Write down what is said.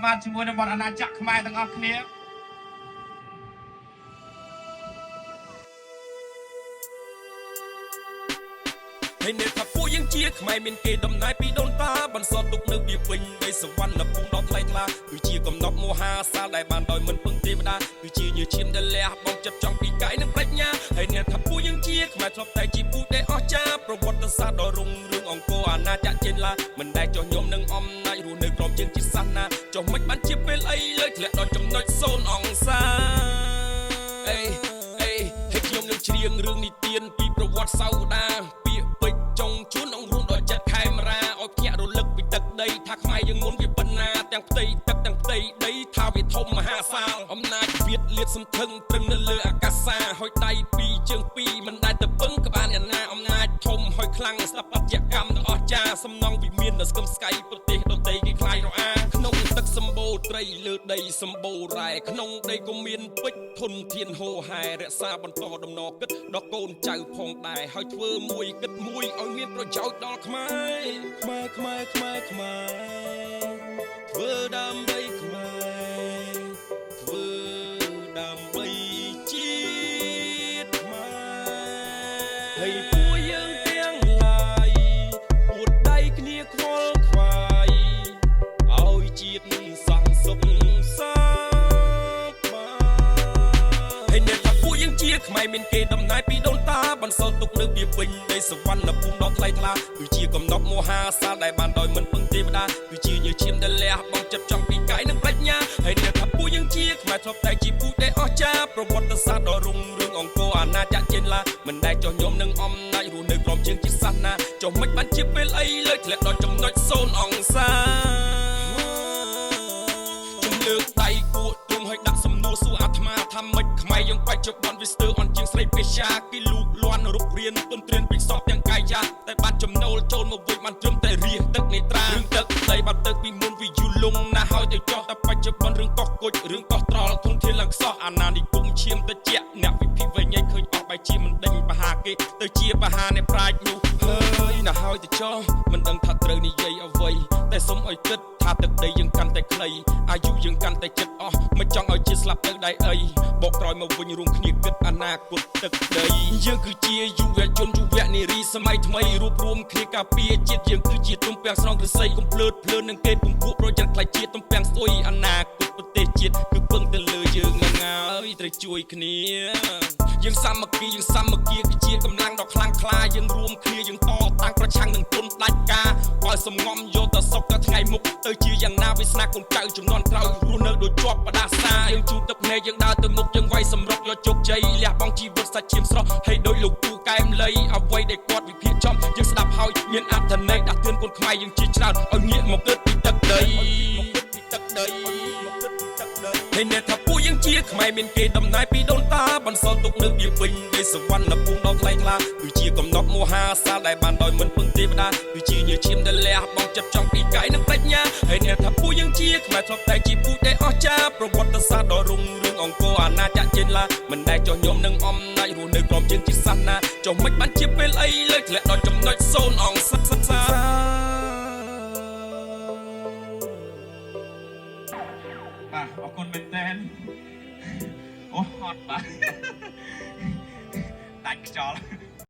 បានជាមួយនឹងបនអាណាចក្រខ្មែរទាំងអស់គ្នាហើយអ្នកថាពួកយើងជាខ្មែរមានគេដំណើរពីដូនតាបន្សល់ទុកនៅពីវិញនៃសវណ្ណភូមិដ៏ថ្លៃថ្លាគឺជាកំណត់មហាសាលដែលបានដោយមិនពឹងទេវតាគឺជាញើសឈាមដែលលះបង់ចិត្តចង់ពីកាយនិងប្រាជ្ញាហើយអ្នកថាពួកយើងជាខ្មែរធ្លាប់តែជាពូដែលអស្ចារ្យប្រវត្តិសាស្ត្រដ៏រុងរឿងអង្គរអាណាចក្រចេនឡាមិនដែលចោះញោមនឹងអំណាចរស់នៅក្រោមជើងជាតិសាសនាចុះមិនបានជាពេលអីលើធ្លាក់ដល់ចំណុច0អង្សាហើយខ្ញុំនឹងច្រៀងរឿងនិទានពីប្រវត្តិសោដាចុងជួនអង្រួមដល់ចិត្តខេមរាឲ្យភ្ញាក់រលឹកពីទឹកដីថាខ្មែរយើងមុនវាប៉ុណ្ណាទាំងផ្ទៃទឹកទាំងផ្ទៃដីថាវាធំមហាសាលអំណាចវាលាតសំថឹងត្រឹមនៅលើអាកាសាហើយដៃពីរជើងពីរមិនដែលទៅពឹងក្បាលអ្នកណាអំណាចធំហើយខ្លាំងស្ដាប់បច្ចកម្មដ៏អស្ចារ្យសំណងវិមានដល់ស្គមស្កៃប្រទេសដទៃគេខ្លាយរអាក្នុងទឹកសម្បូរត្រីលើដីសម្បូររ៉ែក្នុងដីក៏មានពេជ្រធនធានហូរហែរក្សាបន្តដំណរគិតដល់កូនចៅផងដែរហើយធ្វើមួយគិតមួយឲ្យមានប្រយោជន៍ដល់ខ្មែរធ្វើដើម្បីខ្មែរធ្វើដើម្បីជាតិខ្មែរហើយពួកយើងទាំងឡាយពួតដៃគ្នាខ្វល់ខ្វាយឲ្យជាតិសង្សុខសាហើយអ្នកថាពួកយើងជាខ្មែរមានគេដំណើរពីដូនតាបន្សល់ទុកនៅពីវិញនៃសវណ្ណភូមិដ៏ថ្លៃថ្លាគឺជាកំណត់មហាសាលដែលបានដោយមិនពឹងទេវតាគឺជាញើសឈាមដែលលះបង់ចិត្តចង់ពីកាយនិងប្រាជ្ញាហើយអ្នកថាពួកយើងជាខ្មែរធ្លាប់តែជាពូដែលអស្ចារ្យប្រវត្តិសាស្ត្រដ៏រុងរឿងអង្គរអាណាចក្រចេនឡាមិនដែលចោះញោមនឹងអំណាចរស់នៅក្រោមជើងជាតិសាសនាចុះមិនបានជាពេលអីលើធ្លាក់ដល់ចំណុច0អង្សាជំលើកដៃគួរទុំឲ្យដាក់សំណួរសួរអាត្មាថាម៉េចខ្មែរយើងបច្ចុប្បន្នវាស្ទើរអន់ជាងស្រីពេជ្រាគេលូកលាន់រូបរាងទុនត្រៀនពីសពទាំងកាយយ៉ាតែបានចំណូលចូលមកវិញបានត្រឹមតែរៀងទឹកនេត្រារឿងទឹកដីបាត់ទឹកពីមុនវាយូរលងណាស់ហើយទៅចោះតែបច្ចុប្បន្នរឿងកោះគុជរឿងកោះត្រល់ធនធានឡើងខ្សោះអាណានិគមឈាមតិចអ្នកវិភាគវិញឃើញអស់បែជាមិនដេញបហាគេទៅជាបហាអ្នកប្រាជ្ញនោះហើយណាហើយទៅចោះមិនដឹងថាត្រូវនិយាយអ្វីតែសុំឲ្យគិតថាទឹកដីយើងកាន់តែខ្លីអាយុយើងកាន់តែជិតអស់មិនចង់ឲ្យជាស្លាប់ទៅដៃអីបកក្រោយមកវិញរួមគ្នាគិតអនាគតទឹកដីយើងគឺជាយុវជនយុវនារីសម័យថ្មីរួបរวมគ្នាការពារជាតិយើងគឺជាទំពាំងស្រង់ឫស្សីកុំភ្លើតភ្លើននឹងគេពំពួកប្រចាំខ្លាយជាទំពាំងស្អុយអនាគតប្រទេសជាតិគឺពឹងទៅលើយើងហើយត្រូវជួយគ្នាយើងសាមគ្គីគឺជាកម្លាំងដ៏ខ្លាំងក្លាយើងរួមគ្នាយើងតតាំងប្រឆាំងនឹងទុនផ្ដាច់ការឲ្យសំងំយកទៅសុកទៅថ្ងៃមុខទៅជាយ៉ាងណាវាស្នាកូនចៅចំនួនក្រោយរស់នៅដូចជាប់បដាសាយើងជូតទឹកភ្នែកយើងដើរទៅមុខយើងវាយសម្រុកយកជោគជ័យលះបង់ជីវិតសាច់ឈាមស្រស់ហើយដោយលោកទូកែមលៃអ្វីដែលគាត់វិភាគចំយើងស្ដាប់ហើយមានអត្ថន័យដាក់ទឿនកូនខ្មែរយើងជាច្រើនឲ្យងាកមកគិតពីទឹកដីហើយអ្នកថាពួកយើងជាខ្មែរមានគេដំណើរពីដូនតាបន្សល់ទុកនៅពីវិញនៃសវណ្ណភូមិដ៏ថ្លៃថ្លាគឺជាកំណត់មហាសាលដែលបានដោយមិនពឹងទេវតាគឺជាញើសឈាមដែលលះបង់ចិត្តចង់ពីកាយនិងប្រាជ្ញាហើយអ្នកថាពួកយើងជាខ្មែរធ្លាប់តែជាពូដែលអស្ចារ្យប្រវត្តិសាស្ត្រដ៏រុងរឿងអង្គរអាណាចក្រចេនឡាមិនដែលចោះញោមនឹងអំណាចរស់នៅក្រោមជើងជាតិសាសនាចុះមិនបានជាពេលអីលើធ្លាក់ដល់ចំណុច0អង្សា